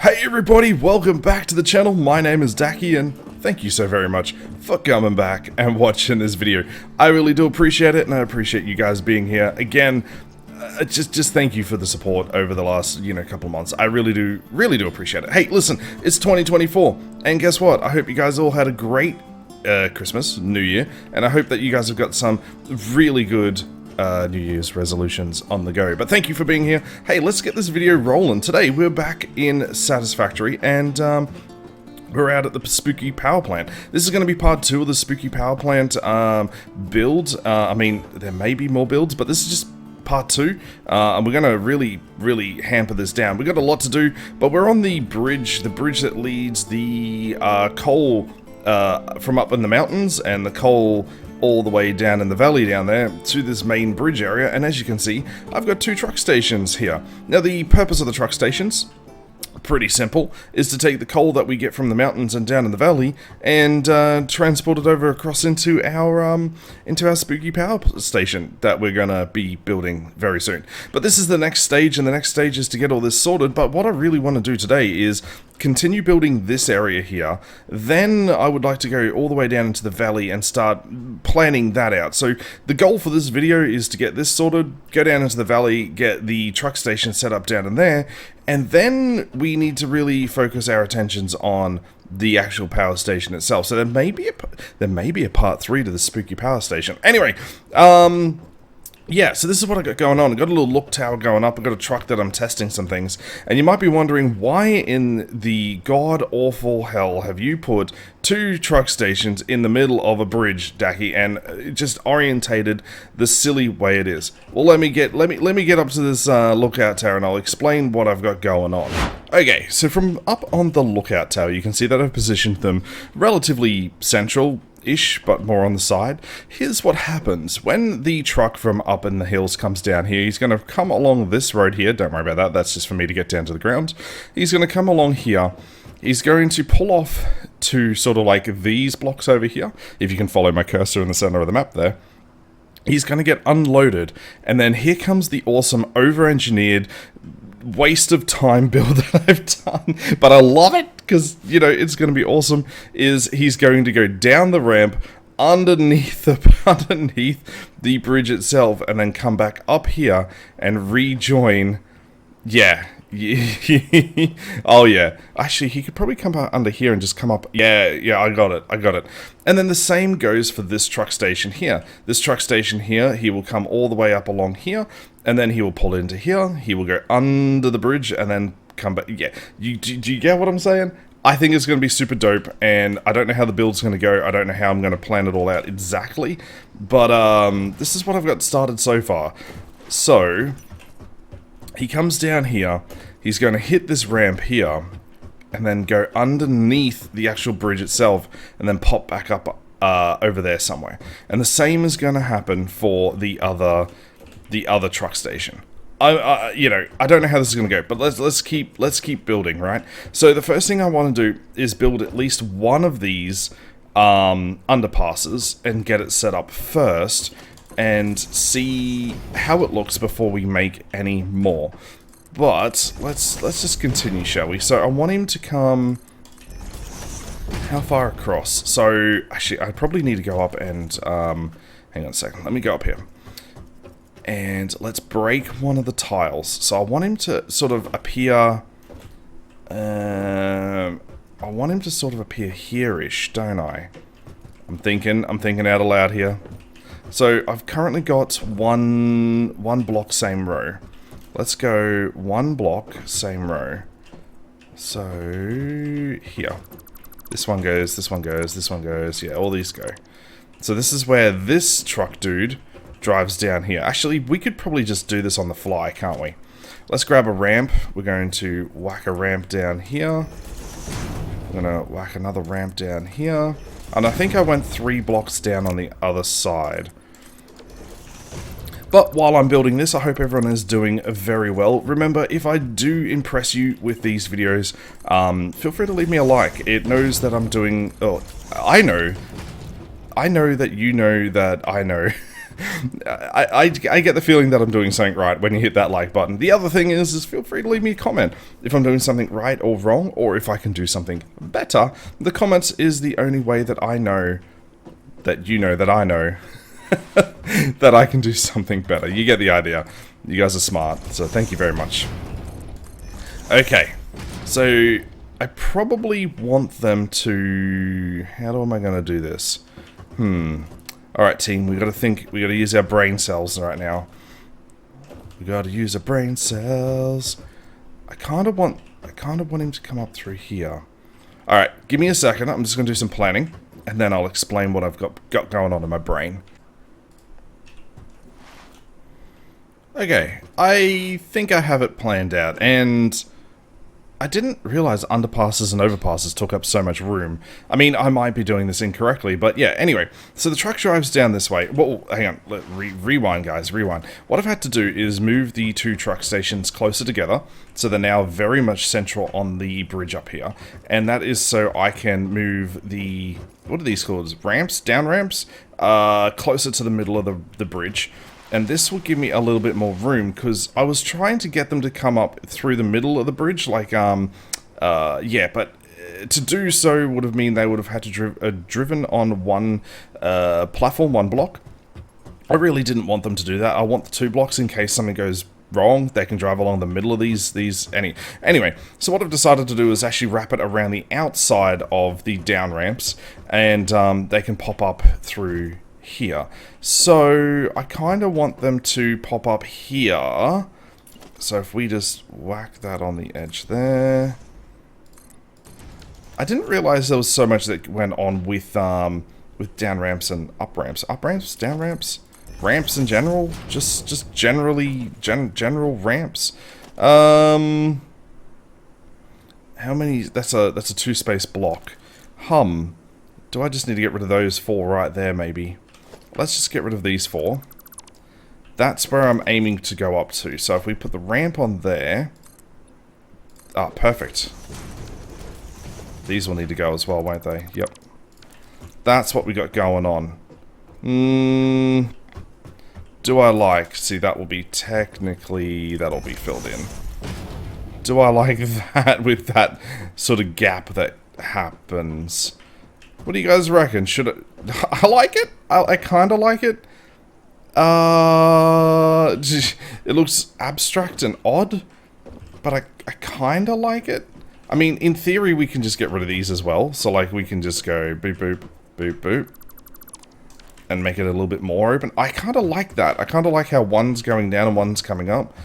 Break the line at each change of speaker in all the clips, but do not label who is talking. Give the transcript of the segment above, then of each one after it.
Hey everybody, welcome back to the channel. My name is Dakkins and thank you so very much for coming back and watching this video. I really do appreciate it, and I appreciate you guys being here. Again, just thank you for the support over the last, couple of months. I really do appreciate it. Hey, listen, it's 2024, and guess what? I hope you guys all had a great Christmas, New Year, and I hope that you guys have got some really good New Year's resolutions on the go. But thank you for being here. Hey, let's get this video rolling. Today we're back in Satisfactory, and we're out at the spooky power plant. This is going to be part 2 of the spooky power plant build. I mean, there may be more builds, but this is just part 2, and we're going to really hamper this down. We've got a lot to do, but we're on the bridge that leads the coal from up in the mountains and the coal all the way down in the valley down there to this main bridge area. And as you can see, I've got 2 truck stations here. Now, the purpose of the truck stations, pretty simple, is to take the coal that we get from the mountains and down in the valley and transport it over across into our spooky power station that we're gonna be building very soon. But this is the next stage, and the next stage is to get all this sorted. But what I really want to do today is continue building this area here. Then I would like to go all the way down into the valley and start planning that out. So the goal for this video is to get this sorted, go down into the valley, get the truck station set up down in there, and then we need to really focus our attentions on the actual power station itself. So there may be a part 3 to the spooky power station. Anyway, yeah, so this is what I got going on. I've got a little look tower going up. I've got a truck that I'm testing some things. And you might be wondering, why in the god-awful hell have you put 2 truck stations in the middle of a bridge, Dacky, and just orientated the silly way it is? Well, let me get up to this lookout tower, and I'll explain what I've got going on. Okay, so from up on the lookout tower, you can see that I've positioned them relatively central-ish, but more on the side. Here's what happens. When the truck from up in the hills comes down here, he's going to come along this road here. Don't worry about that. That's just for me to get down to the ground. He's going to come along here. He's going to pull off to sort of like these blocks over here. If you can follow my cursor in the center of the map there. He's going to get unloaded. And then here comes the awesome over-engineered waste of time build that I've done. But I love it, because, it's going to be awesome. He's going to go down the ramp underneath the bridge itself, and then come back up here and rejoin. Yeah. Oh yeah. Actually, he could probably come out under here and just come up. Yeah, I got it. And then the same goes for this truck station here. This truck station here, he will come all the way up along here, and then he will pull into here. He will go under the bridge and then come back. Yeah. Do you get what I'm saying? I think it's going to be super dope, and I don't know how the build's going to go. I don't know how I'm going to plan it all out exactly, but this is what I've got started so far. So he comes down here, he's going to hit this ramp here, and then go underneath the actual bridge itself, and then pop back up over there somewhere. And the same is going to happen for the other truck station. I don't know how this is going to go, but let's keep building, right? So the first thing I want to do is build at least one of these underpasses and get it set up first, and see how it looks before we make any more. But let's just continue, shall we? So I want him to come how far across? So actually, I probably need to go up and hang on a second. Let me go up here. And let's break one of the tiles. So I want him to sort of appear. I want him to sort of appear here-ish, don't I? I'm thinking out aloud here. So I've currently got one block, same row. Let's go 1 block, same row. So here, this one goes, this one goes, this one goes. Yeah, all these go. So this is where this truck dude drives down here. Actually, we could probably just do this on the fly, can't we? Let's grab a ramp. We're going to whack a ramp down here. We're going to whack another ramp down here. And I think I went 3 blocks down on the other side. But while I'm building this, I hope everyone is doing very well. Remember, if I do impress you with these videos, feel free to leave me a like. It knows that I'm doing... Oh, I know that you know that I know I get the feeling that I'm doing something right when you hit that like button. The other thing is feel free to leave me a comment if I'm doing something right or wrong, or if I can do something better. The comments is the only way that I know that you know that I know that I can do something better. You get the idea. You guys are smart, so thank you very much. Okay, so I probably want them to... How am I going to do this? Alright team, we gotta think, we gotta use our brain cells right now. We gotta use our brain cells. I kinda want him to come up through here. Alright, give me a second, I'm just gonna do some planning, and then I'll explain what I've got going on in my brain. Okay, I think I have it planned out, and I didn't realize underpasses and overpasses took up so much room. I mean, I might be doing this incorrectly, but yeah, anyway. So the truck drives down this way. Well, hang on, rewind guys, rewind. What I've had to do is move the two truck stations closer together, so they're now very much central on the bridge up here. And that is so I can move the, what are these called? Ramps? Down ramps? Closer to the middle of the bridge. And this will give me a little bit more room, because I was trying to get them to come up through the middle of the bridge, like, yeah, but to do so would have mean they would have had to driven on one platform, one block. I really didn't want them to do that. I want the 2 blocks in case something goes wrong. They can drive along the middle of these anyway, so what I've decided to do is actually wrap it around the outside of the down ramps, and they can pop up through here. So I kind of want them to pop up here. So if we just whack that on the edge there. I didn't realize there was so much that went on with down ramps and up ramps. Up ramps, down ramps, ramps in general, just generally general ramps. How many? That's a 2-space block. Do I just need to get rid of those 4 right there maybe? Let's just get rid of these 4. That's where I'm aiming to go up to. So if we put the ramp on there... Ah, perfect. These will need to go as well, won't they? Yep. That's what we got going on. Do I like... See, that will be technically... That'll be filled in. Do I like that with that sort of gap that happens? What do you guys reckon? Should it... I like it. I kind of like it. It looks abstract and odd, but I kind of like it. I mean, in theory, we can just get rid of these as well. So, like, we can just go boop, boop, boop, boop, and make it a little bit more open. I kind of like that. I kind of like how one's going down and one's coming up.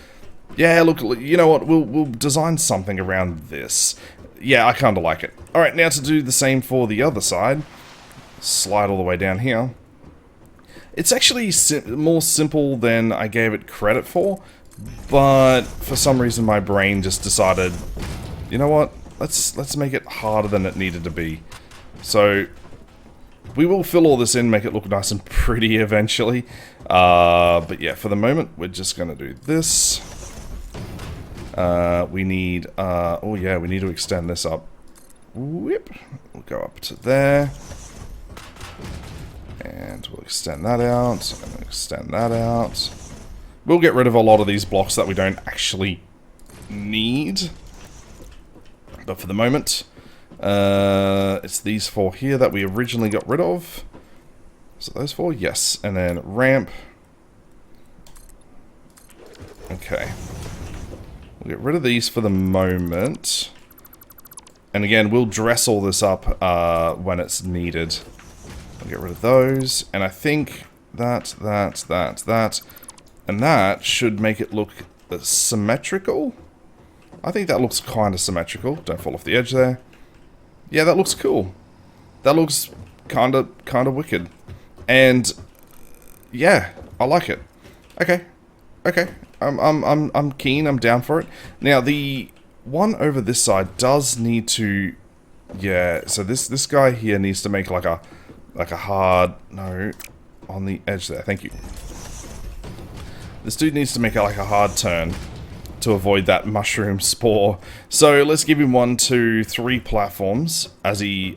Yeah, look, you know what? We'll design something around this. Yeah, I kind of like it. Alright, now to do the same for the other side. Slide all the way down here. It's actually more simple than I gave it credit for, but for some reason my brain just decided, you know what? Let's make it harder than it needed to be. So we will fill all this in, make it look nice and pretty eventually. But yeah, for the moment, we're just gonna do this. We need, oh yeah, we need to extend this up. Whip. We'll go up to there. And we'll extend that out, and extend that out. We'll get rid of a lot of these blocks that we don't actually need. But for the moment, it's these 4 here that we originally got rid of. So those 4, yes. And then ramp. Okay. We'll get rid of these for the moment. And again, we'll dress all this up when it's needed. I'll get rid of those, and I think that, and that should make it look symmetrical. I think that looks kind of symmetrical. Don't fall off the edge there. Yeah, that looks cool. That looks kind of wicked, and yeah, I like it. Okay, I'm keen. I'm down for it. Now the one over this side does need to, yeah. So this guy here needs to make like a hard, no, on the edge there, thank you. This dude needs to make like a hard turn to avoid that mushroom spore. So let's give him 1, 2, 3 platforms as he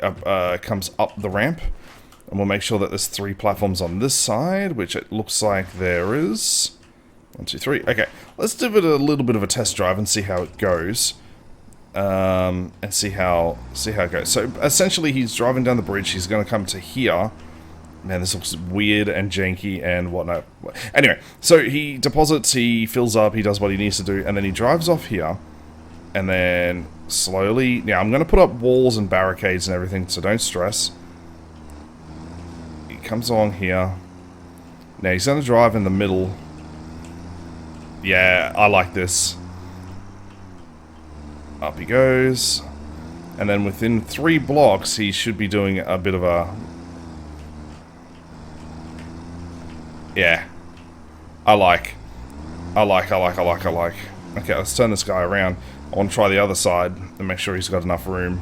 comes up the ramp. And we'll make sure that there's 3 platforms on this side, which it looks like there is. 1, 2, 3. Okay, let's give it a little bit of a test drive and see how it goes. And see how it goes. So essentially, he's driving down the bridge. He's going to come to here. Man, this looks weird and janky and whatnot. Anyway, so he deposits, he fills up, he does what he needs to do, and then he drives off here. And then slowly... Now, I'm going to put up walls and barricades and everything, so don't stress. He comes along here. Now, he's going to drive in the middle. Yeah, I like this. Up he goes. And then within 3 blocks, he should be doing a bit of a... Yeah. I like. Okay, let's turn this guy around. I want to try the other side and make sure he's got enough room.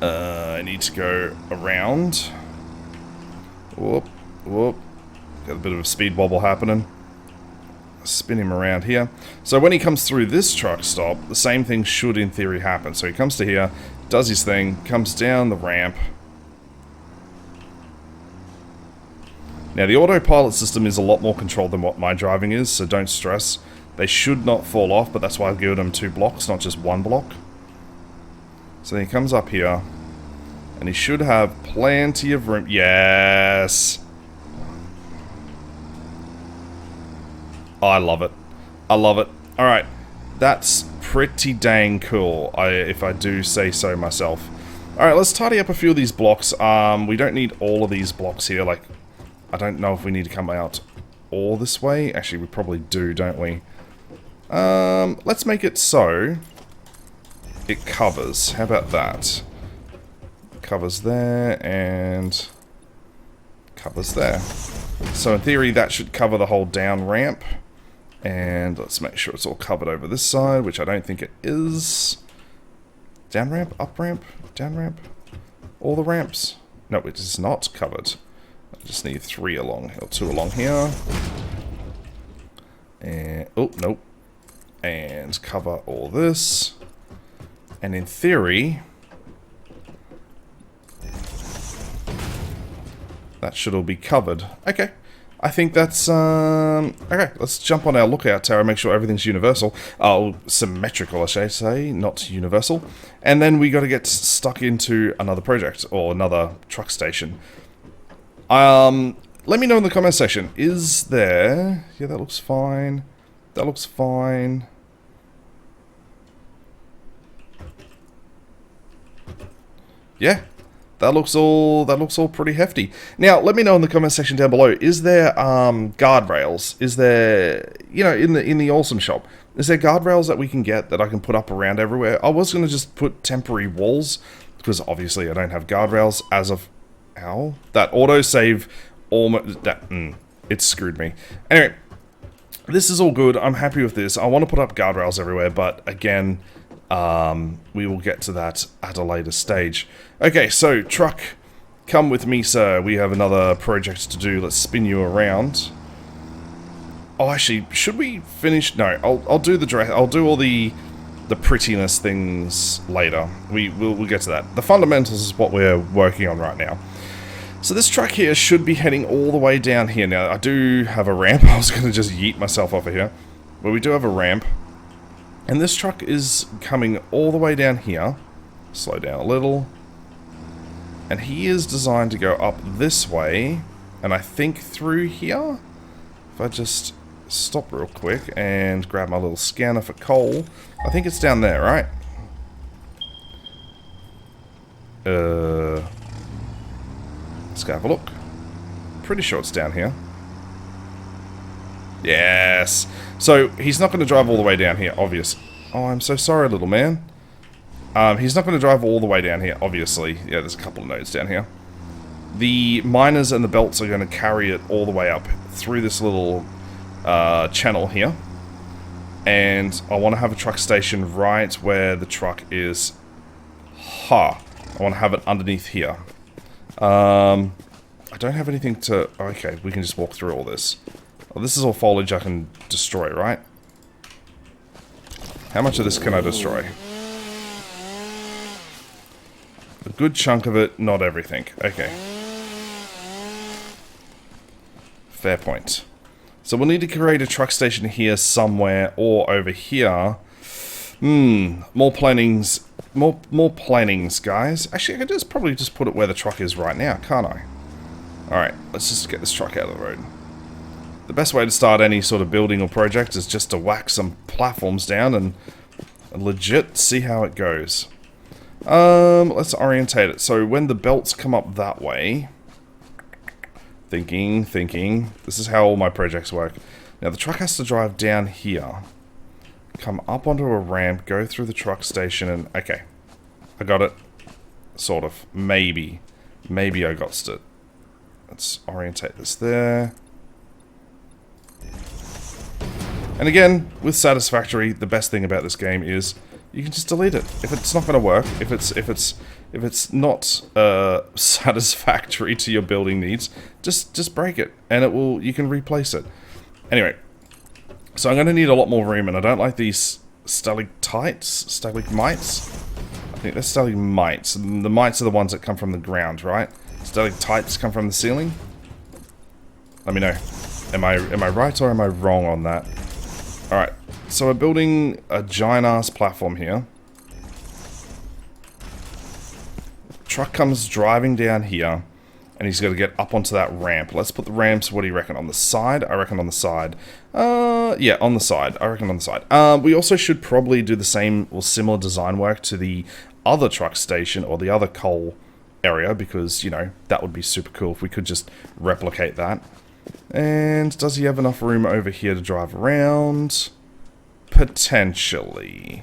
I need to go around. Whoop, whoop. Got a bit of a speed wobble happening. Spin him around here. So when he comes through this truck stop, the same thing should in theory happen. So he comes to here, does his thing, comes down the ramp. Now, the autopilot system is a lot more controlled than what my driving is, so don't stress. They should not fall off, but that's why I've given them 2 blocks, not just 1 block. So then he comes up here, and he should have plenty of room. Yes! Oh, I love it. I love it. Alright, that's pretty dang cool, if I do say so myself. Alright, let's tidy up a few of these blocks. We don't need all of these blocks here, like... I don't know if we need to come out all this way. Actually, we probably do, don't we? Let's make it so it covers. How about that? Covers there and covers there. So in theory, that should cover the whole down ramp. And let's make sure it's all covered over this side, which I don't think it is. Down ramp, up ramp, down ramp. All the ramps. No, it is not covered. I just need 3 along, or 2 along here. And, oh, nope. And cover all this. And in theory, that should all be covered. Okay. I think that's, okay, let's jump on our lookout tower and make sure everything's universal. Oh, symmetrical, I should say, not universal. And then we gotta get stuck into another project, or another truck station. Let me know in the comment section, is there... Yeah, that looks fine. That looks fine. Yeah, that looks all pretty hefty. Now, let me know in the comment section down below, is there, guardrails? Is there, you know, in the Awesome Shop, is there guardrails that we can get that I can put up around everywhere? I was going to just put temporary walls, because obviously I don't have guardrails as of... Ow. That autosave almost... it screwed me. Anyway, this is all good. I'm happy with this. I want to put up guardrails everywhere, but again, we will get to that at a later stage. Okay, so truck, come with me, sir. We have another project to do. Let's spin you around. Oh, actually, should we finish? No, I'll do the dress. I'll do all the prettiness things later. We'll get to that. The fundamentals is what we're working on right now. So this truck here should be heading all the way down here. Now, I do have a ramp. I was going to just yeet myself off of here. But we do have a ramp. And this truck is coming all the way down here. Slow down a little. And he is designed to go up this way. And I think through here. If I just stop real quick and grab my little scanner for coal. I think it's down there, right? Let's go have a look. Pretty sure it's down here. Yes. So, he's not going to drive all the way down here, obvious. Oh, I'm so sorry, little man. He's not going to drive all the way down here, obviously. Yeah, there's a couple of nodes down here. The miners and the belts are going to carry it all the way up through this little channel here. And I want to have a truck station right where the truck is. I want to have it underneath here. I don't have anything to... Oh, okay, we can just walk through all this. Oh, this is all foliage I can destroy, right? How much of this can I destroy? A good chunk of it, not everything. Okay. Fair point. So we'll need to create a truck station here somewhere or over here. More plannings. More plannings, guys. Actually, I could just probably just put it where the truck is right now, can't I? Alright, let's just get this truck out of the road. The best way to start any sort of building or project is just to whack some platforms down and legit see how it goes. Let's orientate it. So when the belts come up that way... Thinking. This is how all my projects work. Now the truck has to drive down here. Come up onto a ramp, go through the truck station and... Okay. I got it. Sort of. Maybe. Maybe I got it. Let's orientate this there. And again, with Satisfactory, the best thing about this game is you can just delete it. If it's not going to work, if it's not satisfactory to your building needs, just break it, and it will. You can replace it. Anyway, so I'm going to need a lot more room, and I don't like these stalagmites. I think they're stalagmites. The mites are the ones that come from the ground, right? Stalactites come from the ceiling. Let me know. Am I right or am I wrong on that? All right. So we're building a giant-ass platform here. Truck comes driving down here, and he's got to get up onto that ramp. Let's put the ramps, what do you reckon, on the side? I reckon on the side. Yeah, on the side. I reckon on the side. We also should probably do the same or similar design work to the other truck station or the other coal area, because, you know, that would be super cool if we could just replicate that. And does he have enough room over here to drive around? Potentially.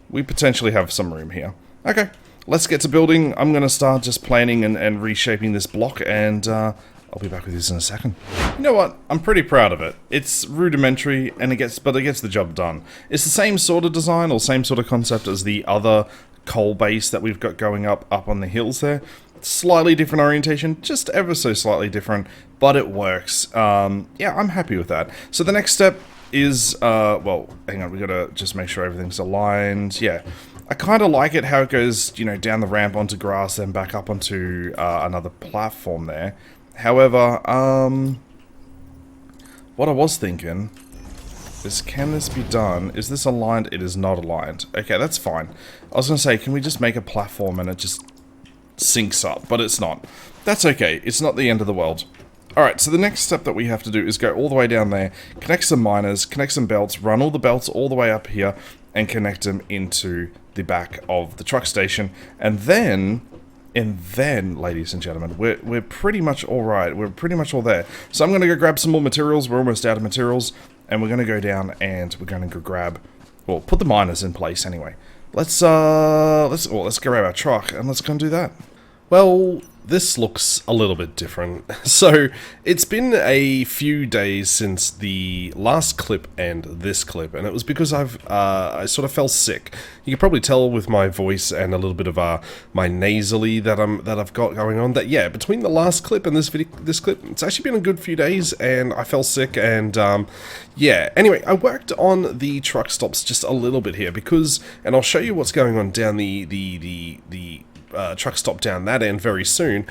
We potentially have some room here. Okay, let's get to building. I'm going to start just planning and reshaping this block, and I'll be back with you in a second. You know what? I'm pretty proud of it. It's rudimentary, and it gets the job done. It's the same sort of design or same sort of concept as the other coal base that we've got going up on the hills there. Slightly different orientation, just ever so slightly different, but it works. Yeah, I'm happy with that. So the next step is, well, hang on, we gotta just make sure everything's aligned. Yeah, I kind of like it how it goes, you know, down the ramp onto grass, then back up onto another platform there. However, what I was thinking is, can this be done? Is this aligned? It is not aligned. Okay, that's fine. I was gonna say, can we just make a platform and it just syncs up, but it's not. That's okay. It's not the end of the world. Alright, so the next step that we have to do is go all the way down there, connect some miners, connect some belts, run all the belts all the way up here, and connect them into the back of the truck station. And then, ladies and gentlemen, we're pretty much alright. We're pretty much all there. So I'm going to go grab some more materials. We're almost out of materials. And we're going to go down and we're going to go grab, well, put the miners in place anyway. Let's grab our truck and let's go and do that.
Well, this looks a little bit different. So, it's been a few days since the last clip and this clip, and it was because I sort of fell sick. You can probably tell with my voice and a little bit of my nasally that I've got going on. That yeah, between the last clip and this clip, it's actually been a good few days, and I fell sick. And yeah. Anyway, I worked on the truck stops just a little bit here because, and I'll show you what's going on down the truck stop down that end very soon,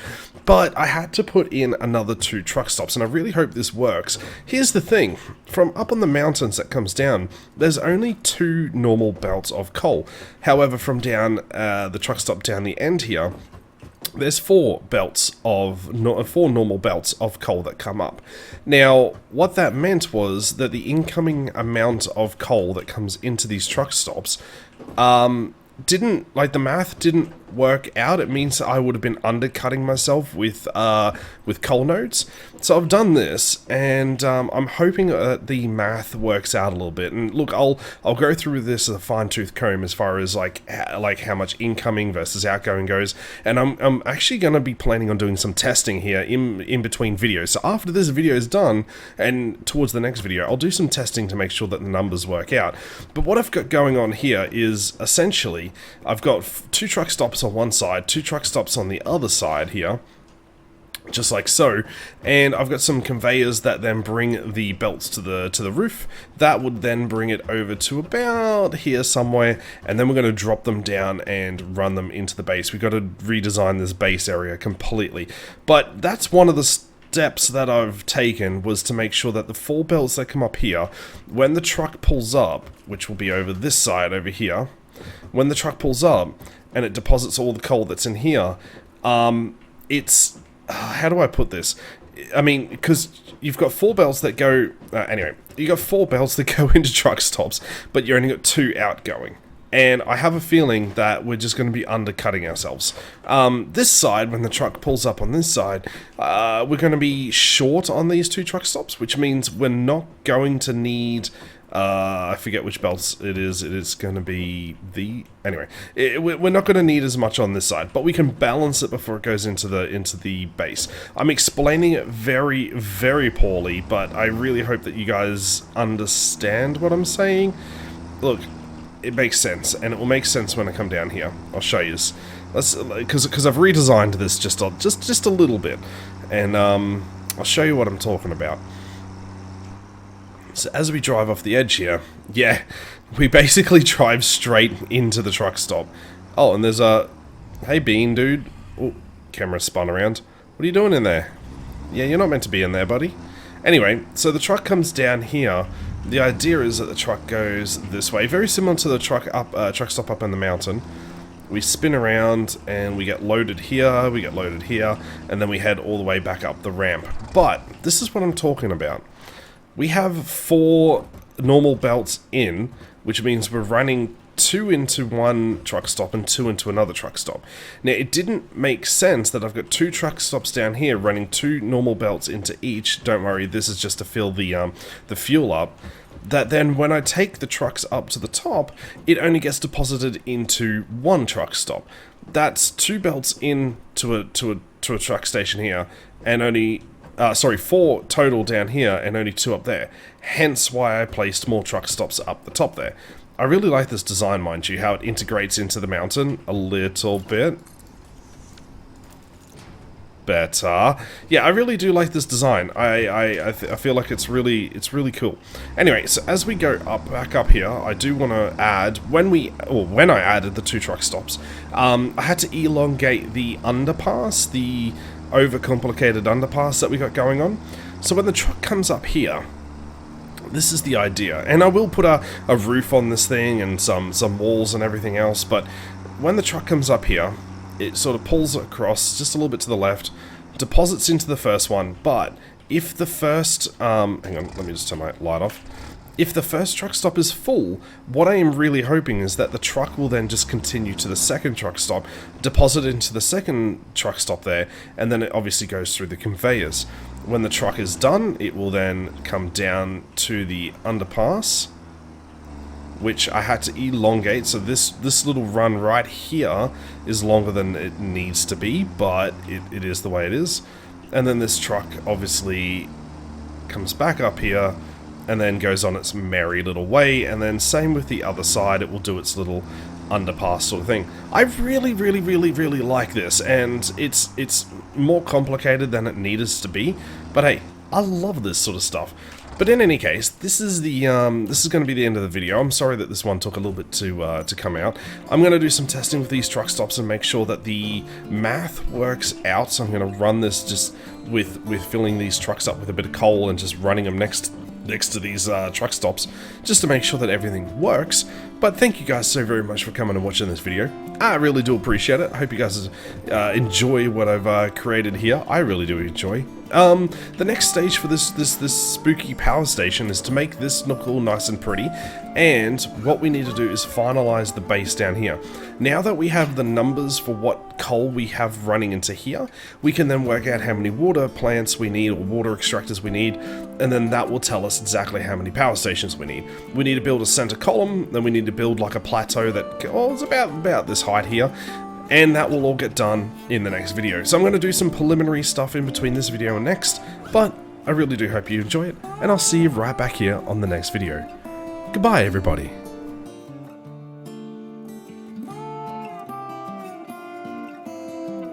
but I had to put in another 2 truck stops, and I really hope this works. Here's the thing, from up on the mountains that comes down, there's only 2 normal belts of coal. However, from down the truck stop down the end here, there's 4 normal belts of coal that come up. Now, what that meant was that the incoming amount of coal that comes into these truck stops, the math didn't work out. It means I would have been undercutting myself with coal nodes. So I've done this, and I'm hoping that the math works out a little bit. And look, I'll go through this as a fine-tooth comb as far as like how much incoming versus outgoing goes. And I'm actually going to be planning on doing some testing here in between videos. So after this video is done, and towards the next video, I'll do some testing to make sure that the numbers work out. But what I've got going on here is essentially I've got 2 truck stops on one side, 2 truck stops on the other side here. just like so, and I've got some conveyors that then bring the belts to the roof. That would then bring it over to about here somewhere, and then we're going to drop them down and run them into the base. We've got to redesign this base area completely, but that's one of the steps that I've taken, was to make sure that the 4 belts that come up here, when the truck pulls up, which will be over this side over here, when the truck pulls up and it deposits all the coal that's in here, it's how do I put this? I mean, because you've got 4 belts that go... anyway, you got 4 belts that go into truck stops, but you only got 2 outgoing. And I have a feeling that we're just going to be undercutting ourselves. This side, when the truck pulls up on this side, we're going to be short on these 2 truck stops, which means we're not going to need... I forget which belts it is. It is going to be the... Anyway, we're not going to need as much on this side, but we can balance it before it goes into the base. I'm explaining it very, very poorly, but I really hope that you guys understand what I'm saying. Look, it makes sense, and it will make sense when I come down here. I'll show you this. Because I've redesigned this just a little bit, and I'll show you what I'm talking about. So as we drive off the edge here, yeah, we basically drive straight into the truck stop. Oh, and there's a... Hey, Bean, dude. Oh, camera spun around. What are you doing in there? Yeah, you're not meant to be in there, buddy. Anyway, so the truck comes down here. The idea is that the truck goes this way, very similar to the truck stop up in the mountain. We spin around and we get loaded here, we get loaded here, and then we head all the way back up the ramp. But this is what I'm talking about. We have 4 normal belts in, which means we're running 2 into one truck stop and 2 into another truck stop. Now, it didn't make sense that I've got 2 truck stops down here running 2 normal belts into each. Don't worry, this is just to fill the fuel up. That then when I take the trucks up to the top, it only gets deposited into 1 truck stop. That's 2 belts in to a truck station here, and only... 4 total down here and only 2 up there. Hence why I placed more truck stops up the top there. I really like this design, mind you, how it integrates into the mountain a little bit better. Yeah, I really do like this design. I feel like it's really cool. Anyway, so as we go back up here, I do want to add, when I added the 2 truck stops, I had to elongate the underpass, the overcomplicated underpass that we got going on. So when the truck comes up here, this is the idea, and I will put a roof on this thing and some walls and everything else, but when the truck comes up here, it sort of pulls across just a little bit to the left, deposits into the first one, but if the first, hang on, let me just turn my light off. If the first truck stop is full, what I am really hoping is that the truck will then just continue to the second truck stop, deposit into the second truck stop there, and then it obviously goes through the conveyors. When the truck is done, it will then come down to the underpass, which I had to elongate, so this little run right here is longer than it needs to be, but it is the way it is. And then this truck obviously comes back up here, and then goes on its merry little way, and then same with the other side, it will do its little underpass sort of thing. I really like this, and it's more complicated than it needs to be, but hey, I love this sort of stuff. But in any case, this is going to be the end of the video. I'm sorry that this one took a little bit to come out. I'm going to do some testing with these truck stops and make sure that the math works out. So I'm going to run this just with filling these trucks up with a bit of coal and just running them next to these truck stops, just to make sure that everything works. But thank you guys so very much for coming and watching this video. I really do appreciate it. I hope you guys enjoy what I've created here. I really do enjoy. The next stage for this spooky power station is to make this look all nice and pretty, and what we need to do is finalize the base down here. Now that we have the numbers for what coal we have running into here, we can then work out how many water plants we need or water extractors we need, and then that will tell us exactly how many power stations we need. We need to build a center column, then we need to build like a plateau that is about this height here, and that will all get done in the next video. So I'm going to do some preliminary stuff in between this video and next, but I really do hope you enjoy it, and I'll see you right back here on the next video. Goodbye, everybody.